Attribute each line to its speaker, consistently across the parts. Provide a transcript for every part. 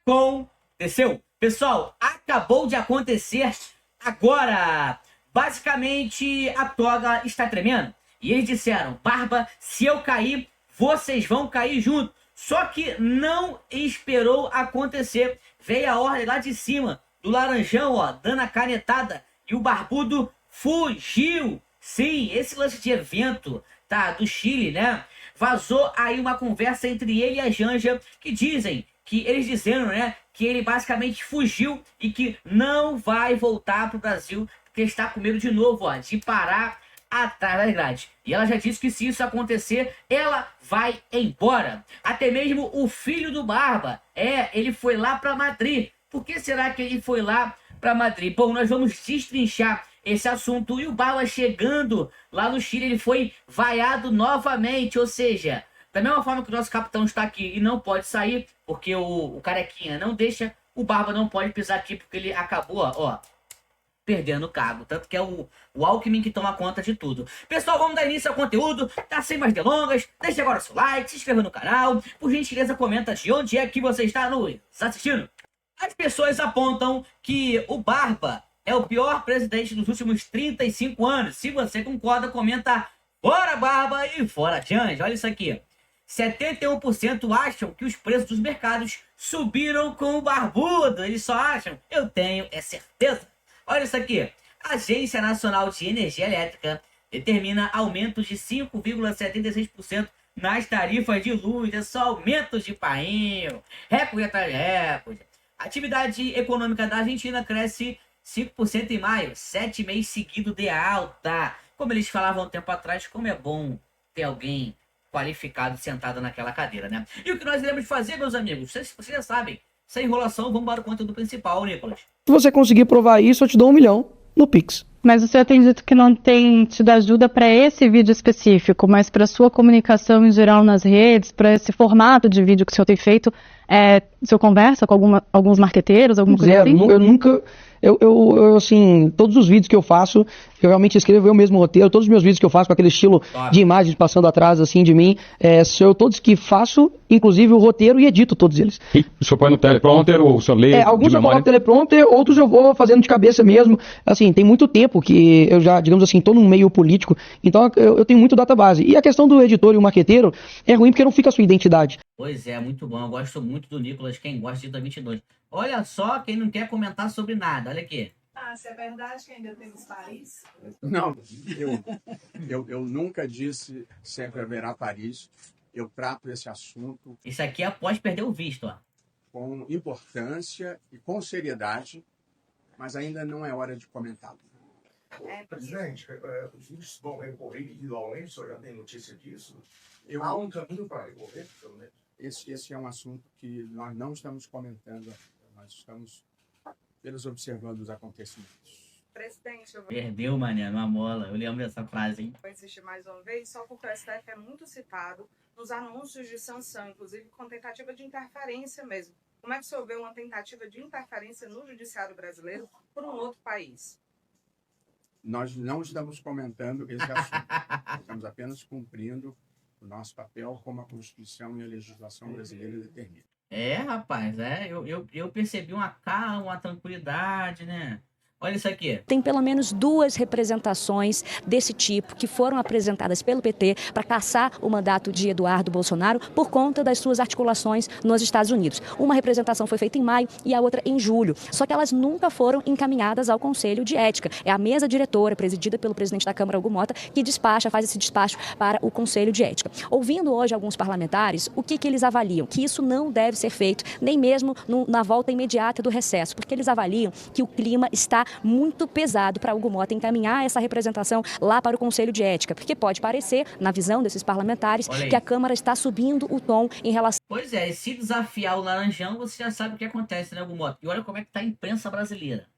Speaker 1: aconteceu. Pessoal, acabou de acontecer agora. Basicamente, a toga está tremendo. E eles disseram, Barba, se eu cair, vocês vão cair junto. Só que não esperou acontecer. Veio a ordem lá de cima, do Laranjão, ó, dando a canetada. E o Barbudo fugiu. Sim, esse lance de evento, tá, do Chile, né? Vazou aí uma conversa entre ele e a Janja, que dizem, que eles disseram, né, que ele basicamente fugiu e que não vai voltar pro Brasil, porque está com medo de novo, ó, de parar atrás das grades. E ela já disse que se isso acontecer, ela vai embora. Até mesmo o filho do Barba, ele foi lá para Madrid. Por que será que ele foi lá para Madrid? Bom, nós vamos destrinchar esse assunto. E o Barba chegando lá no Chile, ele foi vaiado novamente, ou seja, da mesma forma que o nosso capitão está aqui e não pode sair, porque o Carequinha não deixa, o Barba não pode pisar aqui, porque ele acabou, ó, perdendo o cargo. Tanto que é o Alckmin que toma conta de tudo. Pessoal, vamos dar início ao conteúdo, tá? Sem mais delongas, deixa agora seu like, se inscreva no canal, por gentileza comenta de onde é que você está nos assistindo. As pessoas apontam que o Barba é o pior presidente dos últimos 35 anos. Se você concorda, comenta fora Barba e fora Janja. Olha isso aqui. 71% acham que os preços dos mercados subiram com o Barbudo. Eles só acham. Eu tenho certeza. Olha isso aqui. A Agência Nacional de Energia Elétrica determina aumentos de 5,76% nas tarifas de luz. É só aumentos de painho. Recorde atrás de recorde. A atividade econômica da Argentina cresce 5% em maio. 7 meses seguidos de alta. Como eles falavam um tempo atrás, como é bom ter alguém qualificado sentado naquela cadeira, né? E o que nós iremos fazer, meus amigos? Vocês já sabem. Sem enrolação, vamos para o conteúdo principal, Nicolas.
Speaker 2: Se você conseguir provar isso, eu te dou 1 milhão no Pix.
Speaker 3: Mas o senhor tem dito que não tem tido ajuda para esse vídeo específico, mas para sua comunicação em geral nas redes, para esse formato de vídeo que o senhor tem feito, o senhor conversa com alguns marqueteiros, alguma coisa assim?
Speaker 2: Eu nunca... assim, todos os vídeos que eu faço, eu realmente escrevo eu mesmo o roteiro, todos os meus vídeos que eu faço com aquele estilo de imagens passando atrás, assim, de mim, sou eu todos que faço, inclusive o roteiro, e edito todos eles.
Speaker 4: E o senhor põe no teleprompter ou o senhor lê
Speaker 2: alguns
Speaker 4: de
Speaker 2: eu
Speaker 4: memória?
Speaker 2: coloco no teleprompter, outros eu vou fazendo de cabeça mesmo. Assim, tem muito tempo que eu já, digamos assim, tô no meio político, então eu tenho muito database. E a questão do editor e o marqueteiro é ruim porque não fica a sua identidade.
Speaker 1: Pois é, muito bom. Eu gosto muito do Nicolas. Quem gosta de 22. Olha só quem não quer comentar sobre nada. Olha aqui.
Speaker 5: Se é verdade que ainda temos Paris?
Speaker 6: Não, eu nunca disse sempre haverá Paris. Eu trato esse assunto
Speaker 1: Isso aqui é após perder o visto, ó.
Speaker 6: com importância e com seriedade, mas ainda não é hora de comentá-lo.
Speaker 7: Presidente, os vídeos vão recorrer individualmente, o senhor já tem notícia disso?
Speaker 6: Eu-
Speaker 7: Há um caminho para recorrer, pelo menos?
Speaker 6: Esse é um assunto que nós não estamos comentando, nós estamos apenas observando os acontecimentos.
Speaker 5: Presidente, eu vou
Speaker 1: Perdeu, mané, numa mola. Eu lembro dessa frase, hein?
Speaker 5: insistir mais uma vez, só porque o STF é muito citado nos anúncios de sanção, inclusive com tentativa de interferência mesmo. Como é que o senhor vê uma tentativa de interferência no judiciário brasileiro por um outro país?
Speaker 6: Nós não estamos comentando esse assunto, estamos apenas cumprindo o nosso papel como a Constituição e a legislação brasileira determinam.
Speaker 1: Rapaz, eu percebi uma calma, uma tranquilidade, né? Olha isso aqui.
Speaker 8: Tem pelo menos 2 representações desse tipo que foram apresentadas pelo PT para caçar o mandato de Eduardo Bolsonaro por conta das suas articulações nos Estados Unidos. Uma representação foi feita em maio e a outra em julho. Só que elas nunca foram encaminhadas ao Conselho de Ética. É a mesa diretora, presidida pelo presidente da Câmara, Hugo Mota, que faz esse despacho para o Conselho de Ética. Ouvindo hoje alguns parlamentares, o que eles avaliam? Que isso não deve ser feito, nem mesmo na volta imediata do recesso, porque eles avaliam que o clima está muito pesado para Hugo Mota encaminhar essa representação lá para o Conselho de Ética, porque pode parecer, na visão desses parlamentares, que a Câmara está subindo o tom em relação...
Speaker 1: Pois é, e se desafiar o Laranjão, você já sabe o que acontece, né, Hugo Mota? E olha como é que tá a imprensa brasileira.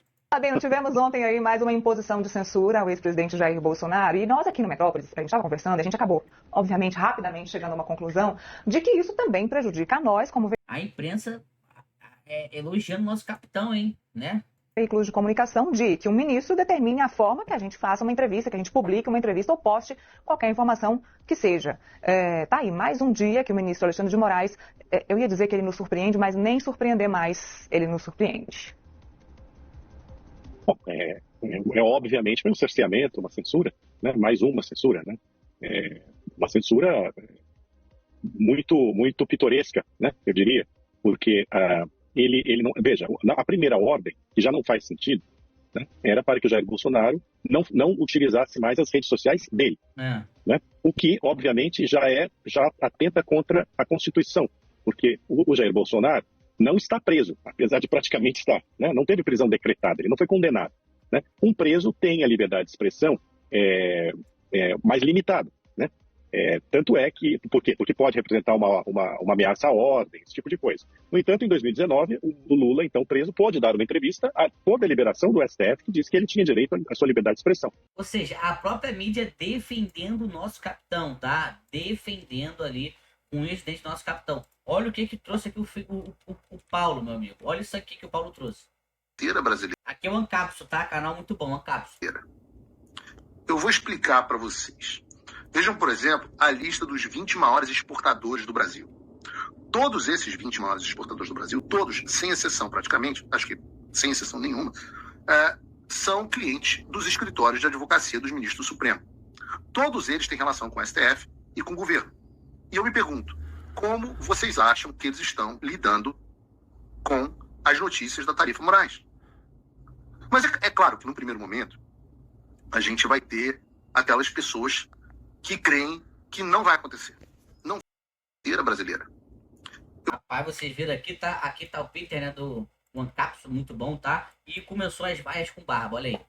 Speaker 9: Bem, tivemos ontem aí mais uma imposição de censura ao ex-presidente Jair Bolsonaro, e nós aqui no Metrópolis, a gente estava conversando, a gente acabou, obviamente, rapidamente chegando a uma conclusão de que isso também prejudica a nós como
Speaker 1: A imprensa elogiando o nosso capitão, hein, né?
Speaker 9: veículos de comunicação de que um ministro determine a forma que a gente faça uma entrevista, que a gente publique uma entrevista ou poste qualquer informação que seja. Tá aí, mais um dia que o ministro Alexandre de Moraes, eu ia dizer que ele nos surpreende, mas nem surpreender mais, ele nos surpreende.
Speaker 10: Bom, obviamente um cerceamento, uma censura, né? Mais uma censura, né? Uma censura muito pitoresca, né? Eu diria, porque ele não... Veja, a primeira ordem, que já não faz sentido, né, era para que o Jair Bolsonaro não utilizasse mais as redes sociais dele. Né? O que, obviamente, já atenta contra a Constituição, porque o Jair Bolsonaro não está preso, apesar de praticamente estar. Né? Não teve prisão decretada, ele não foi condenado. Né? Um preso tem a liberdade de expressão mais limitada. Né? Tanto é que... Por quê? Porque pode representar uma ameaça à ordem, esse tipo de coisa. No entanto, em 2019, o Lula, então preso, pôde dar uma entrevista por deliberação do STF, que disse que ele tinha direito à sua liberdade de expressão.
Speaker 1: Ou seja, a própria mídia defendendo o nosso capitão, tá? Defendendo ali um ex-presidente do nosso capitão. Olha o que trouxe aqui o Paulo, meu amigo. Olha isso aqui que o Paulo trouxe. Aqui é o Ancapso, tá? Canal muito bom, Ancapso.
Speaker 11: Eu vou explicar para vocês. Vejam, por exemplo, a lista dos 20 maiores exportadores do Brasil. Todos esses 20 maiores exportadores do Brasil, todos, sem exceção praticamente, acho que sem exceção nenhuma, são clientes dos escritórios de advocacia dos ministros do Supremo. Todos eles têm relação com o STF e com o governo. E eu me pergunto, como vocês acham que eles estão lidando com as notícias da Tarifa Moraes? Mas é claro que, no primeiro momento, a gente vai ter aquelas pessoas que creem que não vai acontecer. Não vai acontecer a brasileira.
Speaker 1: Rapaz, vocês viram aqui tá o Peter, né, do Ancapso, muito bom, tá? E começou as vaias com barba, olha aí.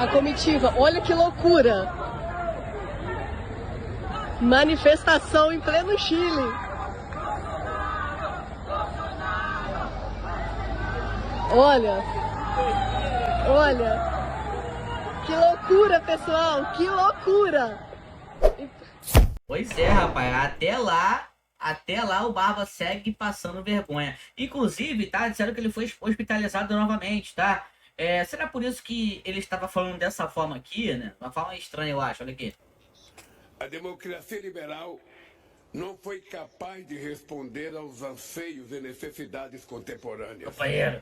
Speaker 12: A comitiva, olha que loucura! Manifestação em pleno Chile. Olha, que loucura, pessoal, que loucura!
Speaker 1: Pois é, rapaz, até lá o Barba segue passando vergonha. Inclusive, tá, disseram que ele foi hospitalizado novamente, tá? Será por isso que ele estava falando dessa forma aqui, né? Uma forma estranha, eu acho, olha aqui.
Speaker 13: A democracia liberal não foi capaz de responder aos anseios e necessidades contemporâneas.
Speaker 1: Companheiro.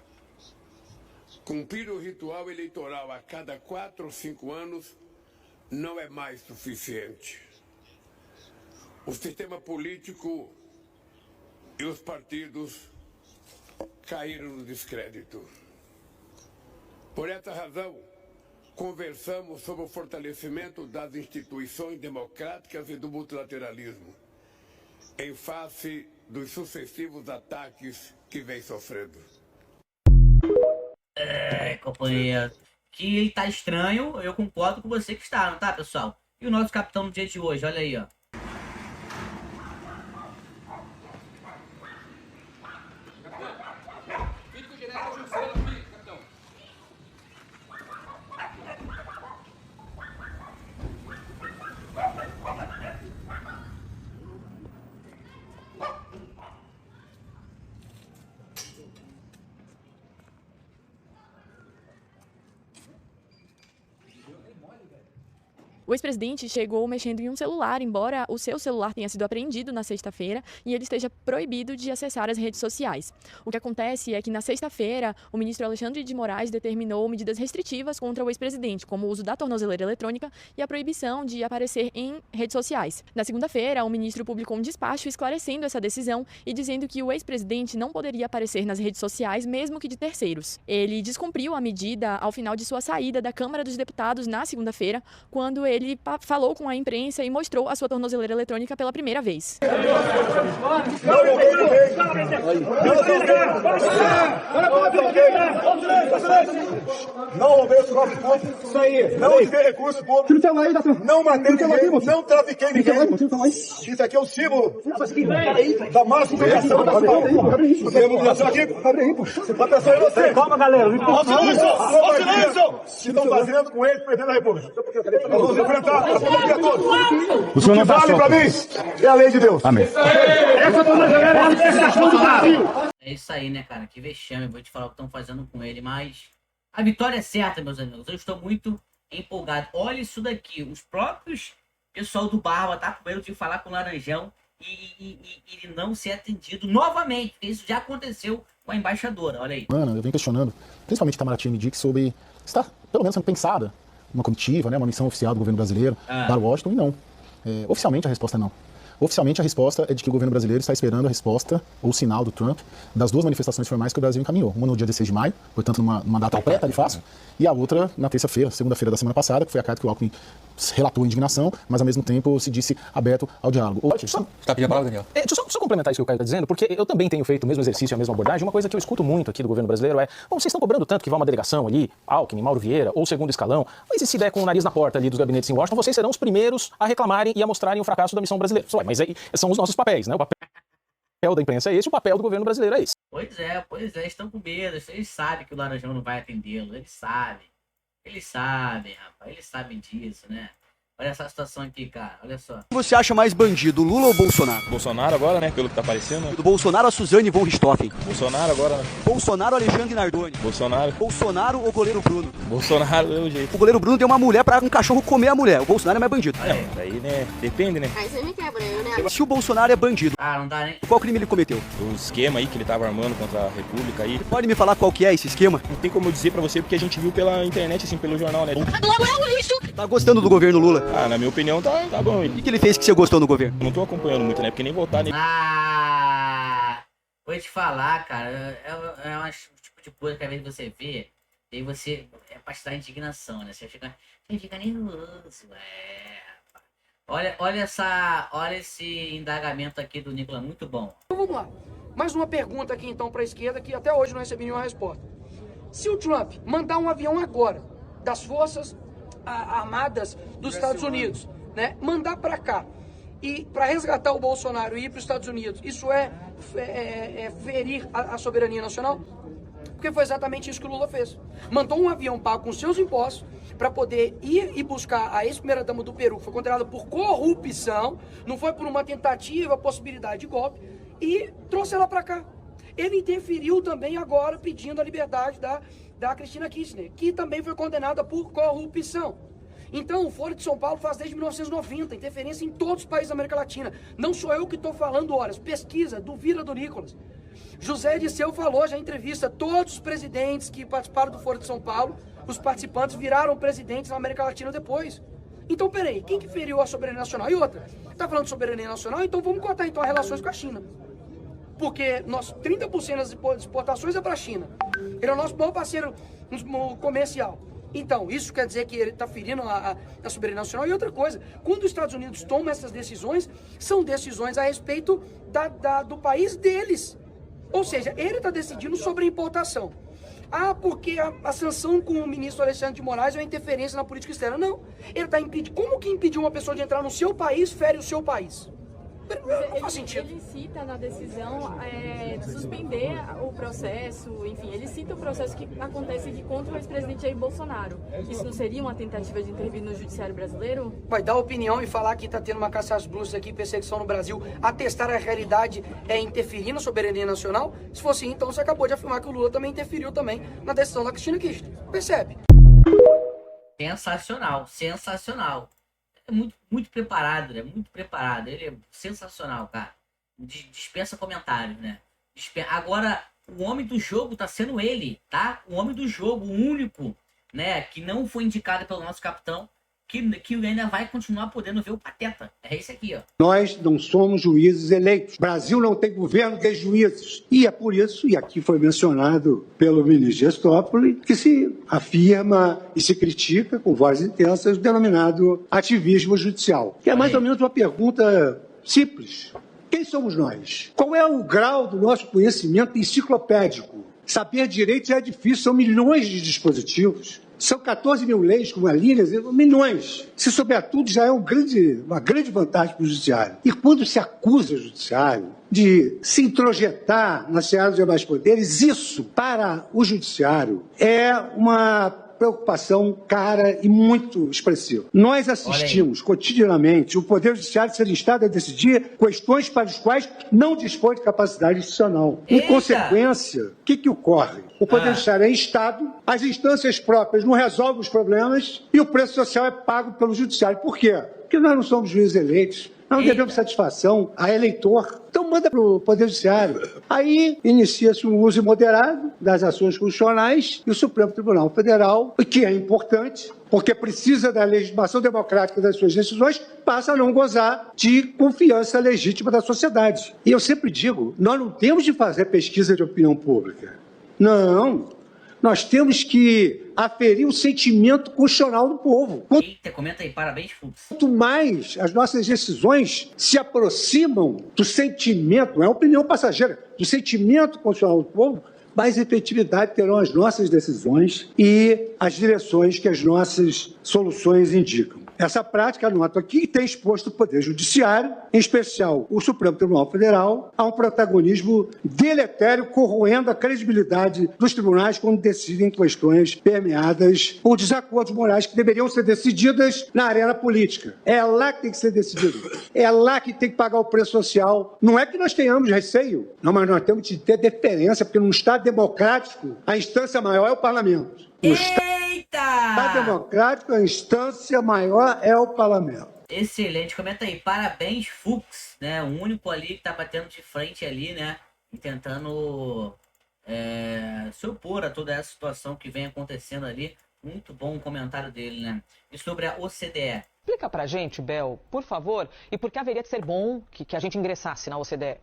Speaker 13: Cumprir o ritual eleitoral a cada 4 ou 5 anos não é mais suficiente. O sistema político e os partidos caíram no descrédito. Por essa razão, conversamos sobre o fortalecimento das instituições democráticas e do multilateralismo, em face dos sucessivos ataques que vem sofrendo.
Speaker 1: Companheiro, que ele tá estranho, eu concordo com você que está, não tá, pessoal? E o nosso capitão no dia de hoje, olha aí, ó.
Speaker 14: O ex-presidente chegou mexendo em um celular, embora o seu celular tenha sido apreendido na sexta-feira e ele esteja proibido de acessar as redes sociais. O que acontece é que na sexta-feira, o ministro Alexandre de Moraes determinou medidas restritivas contra o ex-presidente, como o uso da tornozeleira eletrônica e a proibição de aparecer em redes sociais. Na segunda-feira, o ministro publicou um despacho esclarecendo essa decisão e dizendo que o ex-presidente não poderia aparecer nas redes sociais, mesmo que de terceiros. Ele descumpriu a medida ao final de sua saída da Câmara dos Deputados na segunda-feira, quando ele falou com a imprensa e mostrou a sua tornozeleira eletrônica pela primeira vez.
Speaker 7: Não roubei o troço público. Isso aí. Não usei recurso público. Não matei ninguém. Não trafiquei ninguém. Isso aqui é o símbolo da máxima humilhação. Você é humilhação aqui? Atenção aí você. Calma, galera. Ó silêncio! Ó silêncio! Se estão fazendo com ele, presidente da República. enfrentar, para poder a todos.
Speaker 4: O senhor não
Speaker 7: que vale para mim é a lei de Deus.
Speaker 4: Amém.
Speaker 1: É isso aí, né, cara? Que vexame. Vou te falar o que estão fazendo com ele, mas a vitória é certa, meus amigos. Eu estou muito empolgado. Olha isso daqui. Os próprios pessoal do Barba tá com medo de falar com o Laranjão e ele não ser atendido novamente. Isso já aconteceu com a embaixadora. Olha aí.
Speaker 15: Eu venho questionando, principalmente Itamaraty me diz sobre se está, pelo menos, sendo pensada uma comitiva, né, uma missão oficial do governo brasileiro para Washington, e não. Oficialmente a resposta é não. Oficialmente a resposta é de que o governo brasileiro está esperando a resposta ou sinal do Trump das duas manifestações formais que o Brasil encaminhou. Uma no dia 16 de maio, portanto numa data pré-tarifaço, e a outra na terça-feira, segunda-feira da semana passada, que foi a carta que o Alckmin relatou indignação, mas ao mesmo tempo se disse aberto ao diálogo.
Speaker 16: Está pedindo a palavra, Daniel?
Speaker 15: Deixa eu só complementar isso que o Caio está dizendo, porque eu também tenho feito o mesmo exercício e a mesma abordagem. Uma coisa que eu escuto muito aqui do governo brasileiro é: bom, vocês estão cobrando tanto que vai uma delegação ali, Alckmin, Mauro Vieira, ou segundo escalão, mas e se der com o nariz na porta ali dos gabinetes em Washington, vocês serão os primeiros a reclamarem e a mostrarem o fracasso da missão brasileira. Mas aí são os nossos papéis, né? O papel da imprensa é esse, o papel do governo brasileiro é esse.
Speaker 1: Pois é, estão com medo. Eles sabem que o Laranjão não vai atendê-lo. Eles sabem, rapaz. Eles sabem disso, né? Olha essa situação aqui, cara. Olha só.
Speaker 17: Você acha mais bandido, Lula ou Bolsonaro?
Speaker 18: Bolsonaro agora, né? Pelo que tá aparecendo.
Speaker 17: Do Bolsonaro a Suzane von Richthofen.
Speaker 18: Bolsonaro agora, né?
Speaker 17: Bolsonaro ou Alexandre Nardoni?
Speaker 18: Bolsonaro.
Speaker 17: Bolsonaro ou goleiro Bruno?
Speaker 18: Bolsonaro é o jeito.
Speaker 17: O goleiro Bruno deu uma mulher pra um cachorro comer a mulher. O Bolsonaro é mais bandido.
Speaker 18: Daí, né? Depende, né?
Speaker 12: Aí você me quebra, né?
Speaker 17: Se o Bolsonaro é bandido,
Speaker 1: não dá nem.
Speaker 17: Qual crime ele cometeu?
Speaker 18: O esquema aí que ele tava armando contra a República aí.
Speaker 17: Você pode me falar qual que é esse esquema?
Speaker 18: Não tem como eu dizer pra você, porque a gente viu pela internet, assim, pelo jornal, né?
Speaker 17: Tá gostando do governo Lula?
Speaker 18: Na minha opinião, tá bom.
Speaker 17: O que ele fez que você gostou no governo?
Speaker 18: Não tô acompanhando muito, né? Porque nem votar nele.
Speaker 1: Vou te falar, cara. É um tipo de coisa que às vezes você vê, e aí você é pra te dar indignação, né? Você fica nervoso, Olha esse indagamento aqui do Nicolas, muito bom.
Speaker 19: Então vamos lá. Mais uma pergunta aqui então para a esquerda que até hoje não recebi nenhuma resposta. Se o Trump mandar um avião agora das forças armadas dos Estados Unidos, né, mandar para cá e para resgatar o Bolsonaro e ir para os Estados Unidos, isso é ferir a soberania nacional? Porque foi exatamente isso que o Lula fez. Mandou um avião pago com seus impostos para poder ir e buscar a ex-primeira-dama do Peru, que foi condenada por corrupção, não foi por uma tentativa, possibilidade de golpe, e trouxe ela para cá. Ele interferiu também agora pedindo a liberdade da Cristina Kirchner, que também foi condenada por corrupção. Então, o Foro de São Paulo faz desde 1990, interferência em todos os países da América Latina. Não sou eu que estou falando horas, pesquisa, duvida do Nicolas. José Disseu falou já em entrevista, todos os presidentes que participaram do Foro de São Paulo, os participantes viraram presidentes na América Latina depois. Então, peraí, quem que feriu a soberania nacional? E outra, tá falando de soberania nacional, então vamos cortar então as relações com a China. Porque 30% das exportações é para a China. Ele é o nosso maior parceiro comercial. Então, isso quer dizer que ele está ferindo a soberania nacional. E outra coisa, quando os Estados Unidos tomam essas decisões, são decisões a respeito do país deles. Ou seja, ele está decidindo sobre a importação. Porque a sanção com o ministro Alexandre de Moraes é uma interferência na política externa. Não, ele está impedindo. Como que impedir uma pessoa de entrar no seu país fere o seu país? Não faz sentido.
Speaker 14: Ele cita na decisão suspender o processo, enfim, ele cita o processo que acontece aqui contra o ex-presidente Jair Bolsonaro. Isso não seria uma tentativa de intervir no judiciário brasileiro?
Speaker 19: Vai dar opinião e falar que está tendo uma caça às bruxas aqui, perseguição no Brasil, atestar a realidade interferir na soberania nacional? Se fosse então, você acabou de afirmar que o Lula também interferiu também na decisão da Cristina Kirchner. Percebe?
Speaker 1: Sensacional. É muito preparado, né? Muito preparado. Ele é sensacional, cara. Dispensa comentários, né? Agora, o homem do jogo tá sendo ele, tá? O homem do jogo, o único, né? Que não foi indicado pelo nosso capitão, que ainda vai continuar podendo ver o Pateta. É esse aqui, ó.
Speaker 20: Nós não somos juízes eleitos. O Brasil não tem governo de juízes. E é por isso, e aqui foi mencionado pelo ministro Gestópoli, que se afirma e se critica com vozes intensas o denominado ativismo judicial. Que é mais ou menos uma pergunta simples. Quem somos nós? Qual é o grau do nosso conhecimento enciclopédico? Saber direito já é difícil, são milhões de dispositivos. São 14 mil leis com uma linha, milhões. Se souber tudo, já é uma grande vantagem para o judiciário. E quando se acusa o judiciário de se introjetar na seara de demais poderes, isso, para o judiciário, é uma preocupação cara e muito expressiva. Nós assistimos cotidianamente o Poder Judiciário ser instado a decidir questões para as quais não dispõe de capacidade institucional. Em consequência, o que ocorre? O Poder Judiciário é instado, as instâncias próprias não resolvem os problemas e o preço social é pago pelo Judiciário. Por quê? Porque nós não somos juízes eleitos. Nós não devemos satisfação a eleitor. Então manda para o Poder Judiciário. Aí inicia-se um uso imoderado das ações constitucionais e o Supremo Tribunal Federal, o que é importante, porque precisa da legitimação democrática das suas decisões, passa a não gozar de confiança legítima da sociedade. E eu sempre digo, nós não temos de fazer pesquisa de opinião pública. Não. Nós temos que aferir o sentimento constitucional do povo.
Speaker 1: Eita, comenta aí, parabéns, Fux.
Speaker 20: Quanto mais as nossas decisões se aproximam do sentimento, não é opinião passageira, do sentimento constitucional do povo, mais efetividade terão as nossas decisões e as direções que as nossas soluções indicam. Essa prática, anoto aqui, tem exposto o Poder Judiciário, em especial o Supremo Tribunal Federal, a um protagonismo deletério, corroendo a credibilidade dos tribunais quando decidem questões permeadas por desacordos morais que deveriam ser decididas na arena política. É lá que tem que ser decidido. É lá que tem que pagar o preço social. Não é que nós tenhamos receio, não, mas nós temos de ter deferência, porque num Estado democrático, a instância maior é o parlamento. Estado democrático, a instância maior é o parlamento.
Speaker 1: Excelente, comenta aí, parabéns, Fux, né? O único ali que tá batendo de frente ali, né? E tentando se opor a toda essa situação que vem acontecendo ali. Muito bom o comentário dele, né? E sobre a OCDE.
Speaker 9: Explica pra gente, Bel, por favor, e por que haveria de ser bom que a gente ingressasse na OCDE?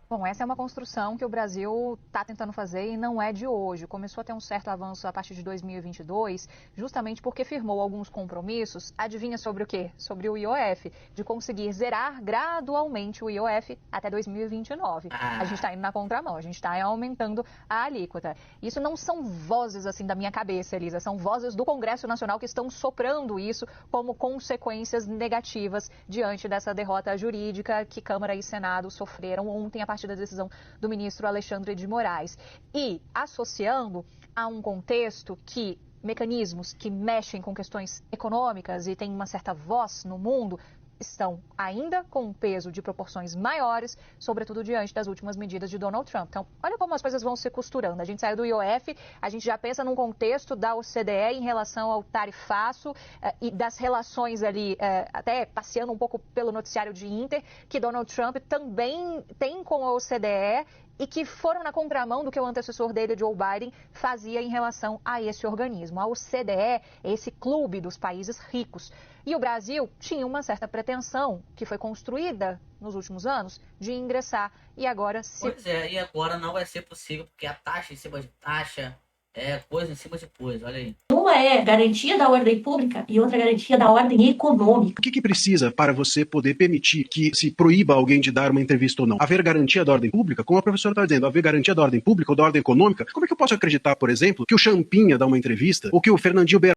Speaker 16: Bom, essa é uma construção que o Brasil está tentando fazer e não é de hoje. Começou a ter um certo avanço a partir de 2022, justamente porque firmou alguns compromissos. Adivinha sobre o quê? Sobre o IOF, de conseguir zerar gradualmente o IOF até 2029. A gente está indo na contramão, a gente está aumentando a alíquota. Isso não são vozes assim da minha cabeça, Elisa, são vozes do Congresso Nacional que estão soprando isso como consequências negativas diante dessa derrota jurídica que Câmara e Senado sofreram ontem a partir da decisão do ministro Alexandre de Moraes. E associando a um contexto que mecanismos que mexem com questões econômicas e têm uma certa voz no mundo estão ainda com um peso de proporções maiores, sobretudo diante das últimas medidas de Donald Trump. Então, olha como as coisas vão se costurando. A gente saiu do IOF, a gente já pensa num contexto da OCDE em relação ao tarifaço e das relações ali, até passeando um pouco pelo noticiário de Inter, que Donald Trump também tem com a OCDE e que foram na contramão do que o antecessor dele, Joe Biden, fazia em relação a esse organismo. A OCDE é esse clube dos países ricos. E o Brasil tinha uma certa pretensão, que foi construída nos últimos anos, de ingressar. E agora
Speaker 1: Pois é, e agora não vai ser possível, porque a taxa em cima de taxa é coisa em cima de coisa, olha aí.
Speaker 21: Uma é garantia da ordem pública e outra garantia da ordem econômica.
Speaker 22: O que precisa para você poder permitir que se proíba alguém de dar uma entrevista ou não? Haver garantia da ordem pública? Como a professora está dizendo, haver garantia da ordem pública ou da ordem econômica? Como é que eu posso acreditar, por exemplo, que o Champinha dá uma entrevista ou que o Fernandinho Beira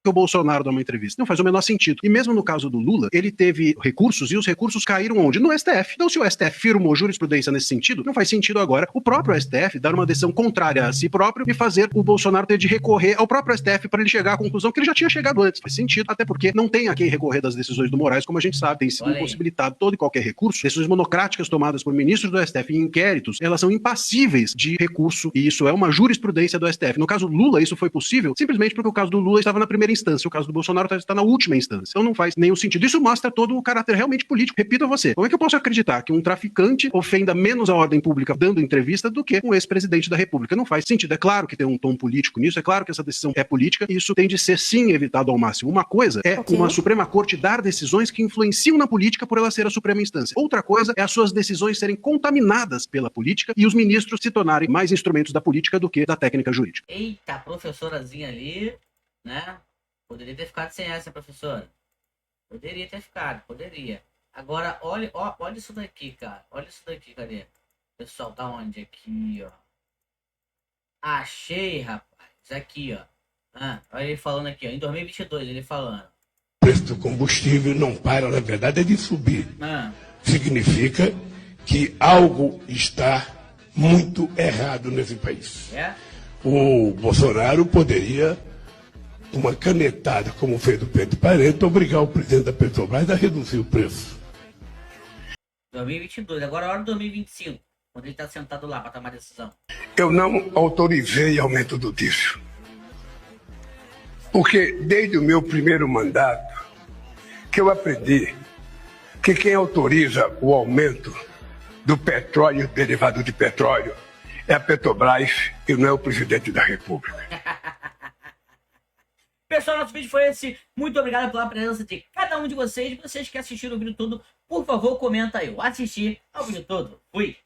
Speaker 22: que o Bolsonaro dá uma entrevista? Não faz o menor sentido. E mesmo no caso do Lula, ele teve recursos e os recursos caíram onde? No STF. Então, se o STF firmou jurisprudência nesse sentido, não faz sentido agora o próprio STF dar uma decisão contrária a si próprio e fazer o Bolsonaro ter de recorrer ao próprio STF para ele chegar à conclusão que ele já tinha chegado antes. Faz sentido, até porque não tem a quem recorrer das decisões do Moraes, como a gente sabe, tem sido impossibilitado todo e qualquer recurso. Decisões monocráticas tomadas por ministros do STF em inquéritos, elas são impassíveis de recurso e isso é uma jurisprudência do STF. No caso do Lula, isso foi possível simplesmente porque o caso do Lula estava na primeira instância, o caso do Bolsonaro está na última instância. Então não faz nenhum sentido. Isso mostra todo o caráter realmente político. Repito a você, como é que eu posso acreditar que um traficante ofenda menos a ordem pública dando entrevista do que um ex-presidente da República? Não faz sentido. É claro que tem um tom político nisso, é claro que essa decisão é política e isso tem de ser sim evitado ao máximo. Uma coisa é uma Suprema Corte dar decisões que influenciam na política por ela ser a Suprema Instância. Outra coisa é as suas decisões serem contaminadas pela política e os ministros se tornarem mais instrumentos da política do que da técnica jurídica.
Speaker 1: Eita, a professorazinha ali, né? Poderia ter ficado sem essa, professora. Poderia ter ficado, poderia. Agora, olha isso daqui, cara. Olha isso daqui, cadê? Pessoal, tá onde? Aqui, ó. Achei, rapaz. Aqui, ó. Olha ele falando aqui, ó. Em 2022, ele falando.
Speaker 13: O preço do combustível não para, na verdade, é de subir. Significa que algo está muito errado nesse país. o Bolsonaro poderia, uma canetada, como fez o Pedro Parente, obrigar o presidente da Petrobras a reduzir o preço.
Speaker 1: 2022, agora é a hora de 2025, quando ele está sentado lá para tomar decisão.
Speaker 13: Eu não autorizei aumento do diesel. Porque desde o meu primeiro mandato, que eu aprendi que quem autoriza o aumento do petróleo, derivado de petróleo, é a Petrobras e não é o presidente da República.
Speaker 1: Pessoal, nosso vídeo foi esse. Muito obrigado pela presença de cada um de vocês. Vocês que assistiram o vídeo todo, por favor, comenta aí. Eu assisti ao vídeo todo. Fui!